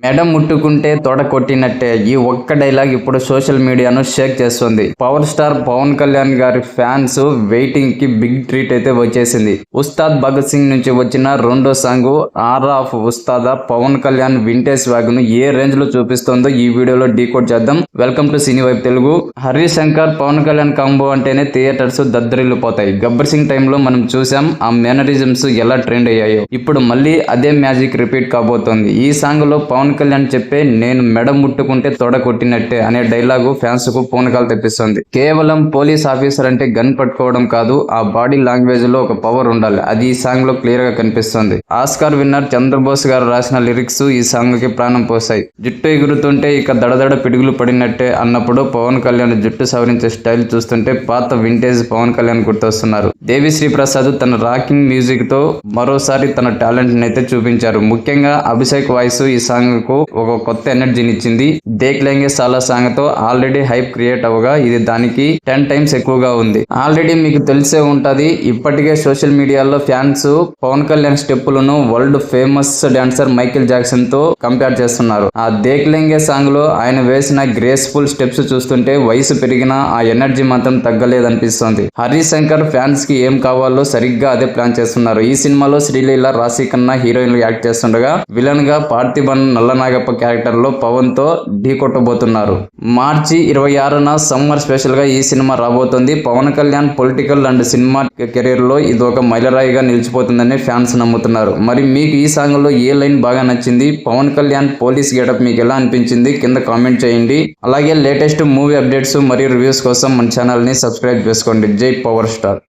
మెడ ముట్టుకుంటే తొడ కొట్టినట్టే ఈ ఒక్క డైలాగ్ ఇప్పుడు సోషల్ మీడియాను షేక్ చేస్తుంది. పవర్ స్టార్ పవన్ కళ్యాణ్ గారి ఫ్యాన్స్ వెయిటింగ్ కి బిగ్ ట్రీట్ అయితే వచ్చేసింది. ఉస్తాద్ భగత్ సింగ్ నుంచి వచ్చిన రెండో సాంగ్ ఆర్ ఆఫ్ ఉస్తాదా పవన్ కళ్యాణ్ వింటేజ్ వాగ్ ను ఏ రేంజ్ లో చూపిస్తుందో ఈ వీడియోలో డీకోడ్ చేద్దాం. Welcome to cine vibe Telugu. Harish Shankar Pawan Kalyan combo అంటేనే థియేటర్స్ దద్దరిల్లిపోతాయి. గబ్బర్ సింగ్ టైంలో మనం చూసాం ఆ మేనరిజమ్స్ ఎలా ట్రెండ్ అయ్యాయో. ఇప్పుడు మళ్ళీ అదే మ్యాజిక్ రిపీట్ కాబోతోంది. ఈ సాంగ్ లో పవన్ కళ్యాణ్ చెప్పే నేను మెడ ముట్టుకుంటే తొడ కొట్టినట్టే అనే డైలాగు ఫ్యాన్స్ కు పూనకాలు తెప్పిస్తుంది. కేవలం పోలీస్ ఆఫీసర్ అంటే గన్ పట్టుకోవడం కాదు, ఆ బాడీ లాంగ్వేజ్ లో ఒక పవర్ ఉండాలి. అది ఈ సాంగ్ లో క్లియర్ గా కనిపిస్తుంది. ఆస్కార్ విన్నర్ చంద్రబోస్ గారు రాసిన లిరిక్స్ ఈ సాంగ్ కి ప్రాణం పోసాయి. జుట్టు ఎగురుతుంటే ఇక దడదడ పిడుగులు పడినట్టే అన్నప్పుడు పవన్ కళ్యాణ్ జుట్టు సవరించే స్టైల్ చూస్తుంటే పాత వింటేజ్ పవన్ కళ్యాణ్ గుర్తొస్తున్నారు. దేవిశ్రీ ప్రసాద్ తన రాకింగ్ మ్యూజిక్ తో మరోసారి తన టాలెంట్ అయితే చూపించారు. ముఖ్యంగా అభిషేక్ వాయిస్ ఈ సాంగ్ కు ఒక కొత్త ఎనర్జీని ఇచ్చింది. దేక్ లేంగే సాలా సాంగ్ తో ఆల్రెడీ హైప్ క్రియేట్ అవగా ఇది దానికి 10 టైమ్స్ ఎక్కువగా ఉంది. ఆల్రెడీ మీకు తెలిసే ఉంటది. ఇప్పటికే సోషల్ మీడియాలో ఫ్యాన్స్ పవన్ కళ్యాణ్ స్టెప్పులను world famous dancer Michael Jackson తో కంపేర్ చేస్తున్నారు. ఆ దేక్ లేంగే సాంగ్ లో ఆయన వేసిన గ్రేస్ఫుల్ స్టెప్స్ చూస్తుంటే వయసు పెరిగినా ఆ ఎనర్జీ మాత్రం తగ్గలేదనిపిస్తోంది. హరీష్ శంకర్ ఫ్యాన్స్ కి ఏం కావాలో సరిగ్గా అదే ప్లాన్ చేస్తున్నారు. ఈ సినిమాలో శ్రీలీల, రాశి ఖన్నా హీరోయిన్లు యాక్ట్ చేస్తుండగా విలన్ గా పార్థిబన్ నల్లనాగప్ప క్యారెక్టర్ లో పవన్ తో ఢీ కొట్టబోతున్నారు. మార్చి 26న సమ్మర్ స్పెషల్ గా ఈ సినిమా రాబోతోంది. Pawan Kalyan political and cinema career లో ఇది ఒక మైలురాయిగా నిలిచిపోతుందని ఫ్యాన్స్ నమ్ముతున్నారు. మరి మీకు ఈ సాంగ్ లో ఏ లైన్ బాగా నచ్చింది? పవన్ కళ్యాణ్ పోలీస్ గెటప్ మీకు ఎలా అనిపించింది? కింద కామెంట్ చేయండి. అలాగే లేటెస్ట్ మూవీ అప్డేట్స్ మరియు రివ్యూస్ కోసం మన ఛానల్ ని సబ్స్క్రైబ్ చేసుకోండి. జై పవర్ స్టార్.